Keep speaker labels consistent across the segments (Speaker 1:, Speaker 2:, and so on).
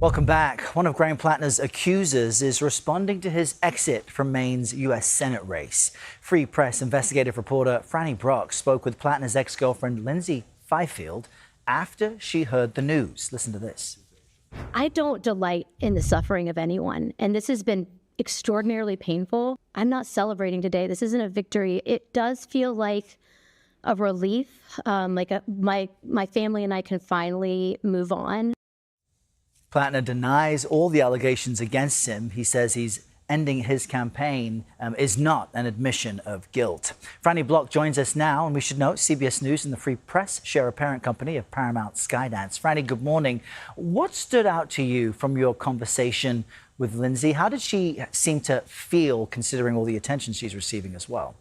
Speaker 1: Welcome back. One of Graham Platner's accusers is responding to his exit from Maine's U.S. Senate race. Free Press investigative reporter Frannie Block spoke with Platner's ex-girlfriend Lyndsey Fifield after she heard the news. Listen to this.
Speaker 2: I don't delight in the suffering of anyone, and this has been extraordinarily painful. I'm not celebrating today. This isn't a victory. It does feel like a relief, my family and I can finally move on.
Speaker 1: Platner denies all the allegations against him. He says he's ending his campaign is not an admission of guilt. Frannie Block joins us now, and we should note CBS News and the Free Press share a parent company of Paramount Skydance. Frannie, good morning. What stood out to you from your conversation with Lyndsey? How did she seem to feel, considering all the attention she's receiving as well?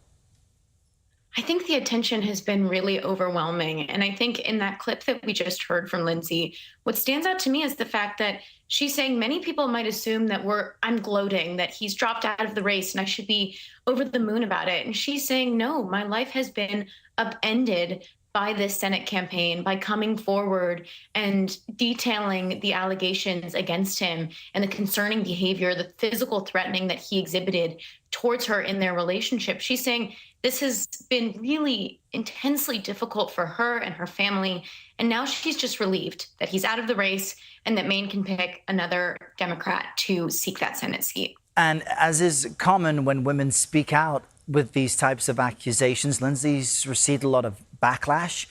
Speaker 3: I think the attention has been really overwhelming. And I think in that clip that we just heard from Lyndsey, what stands out to me is the fact that she's saying many people might assume that I'm gloating, that he's dropped out of the race and I should be over the moon about it. And she's saying, no, my life has been upended by this Senate campaign, by coming forward and detailing the allegations against him and the concerning behavior, the physical threatening that he exhibited towards her in their relationship. She's saying this has been really intensely difficult for her and her family. And now she's just relieved that he's out of the race and that Maine can pick another Democrat to seek that Senate seat. And
Speaker 1: as is common when women speak out with these types of accusations, Lyndsey's received a lot of backlash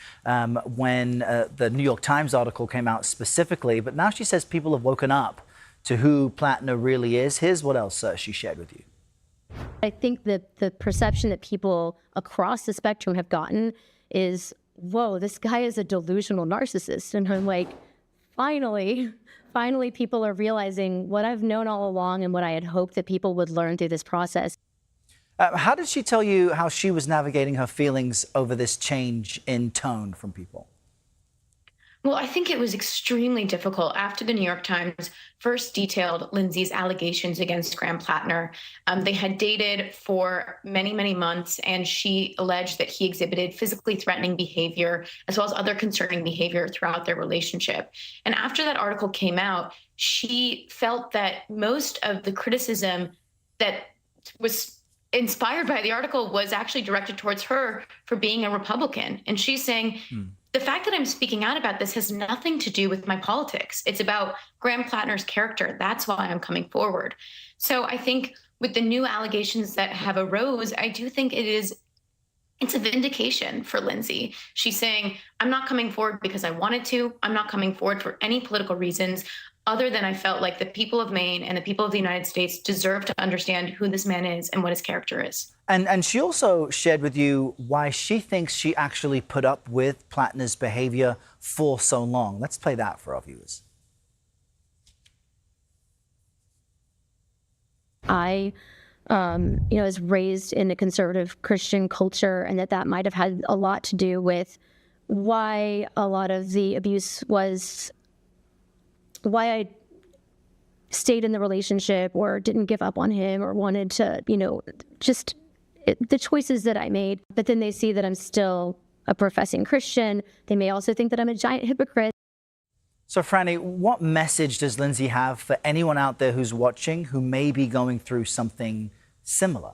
Speaker 1: when the New York Times article came out specifically. But now she says people have woken up to who Platner really is. Here's what else she shared with you.
Speaker 2: I think that the perception that people across the spectrum have gotten is, whoa, this guy is a delusional narcissist. And I'm like, finally people are realizing what I've known all along and what I had hoped that people would learn through this process.
Speaker 1: How did she tell you how she was navigating her feelings over this change in tone from people?
Speaker 3: Well, I think it was extremely difficult after the New York Times first detailed Lyndsey's allegations against Graham Platner. They had dated for many, many months, and she alleged that he exhibited physically threatening behavior as well as other concerning behavior throughout their relationship. And after that article came out, she felt that most of the criticism that was inspired by the article was actually directed towards her for being a Republican. And she's saying, the fact that I'm speaking out about this has nothing to do with my politics. It's about Graham Platner's character. That's why I'm coming forward. So I think with the new allegations that have arose, I do think it's a vindication for Lyndsey. She's saying, I'm not coming forward because I wanted to. I'm not coming forward for any political reasons other than I felt like the people of Maine and the people of the United States deserve to understand who this man is and what his character is.
Speaker 1: And she also shared with you why she thinks she actually put up with Platner's behavior for so long. Let's play that for our viewers.
Speaker 2: I was raised in a conservative Christian culture, and that might have had a lot to do with why a lot of the abuse was, why I stayed in the relationship or didn't give up on him or wanted to, the choices that I made. But then they see that I'm still a professing Christian. They may also think that I'm a giant hypocrite.
Speaker 1: So, Frannie, what message does Lyndsey have for anyone out there who's watching who may be going through something similar?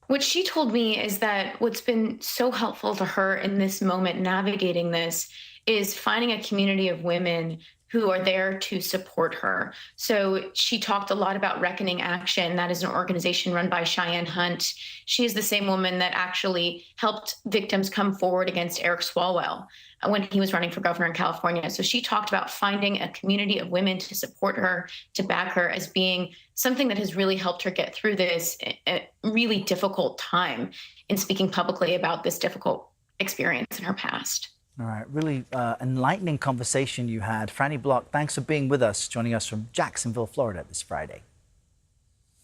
Speaker 3: What she told me is that what's been so helpful to her in this moment navigating this is finding a community of women who are there to support her. So she talked a lot about Reckoning Action. That is an organization run by Cheyenne Hunt. She is the same woman that actually helped victims come forward against Eric Swalwell when he was running for governor in California. So she talked about finding a community of women to support her, to back her, as being something that has really helped her get through this really difficult time in speaking publicly about this difficult experience in her past.
Speaker 1: All right, really enlightening conversation you had. Frannie Block, thanks for being with us, joining us from Jacksonville, Florida this Friday.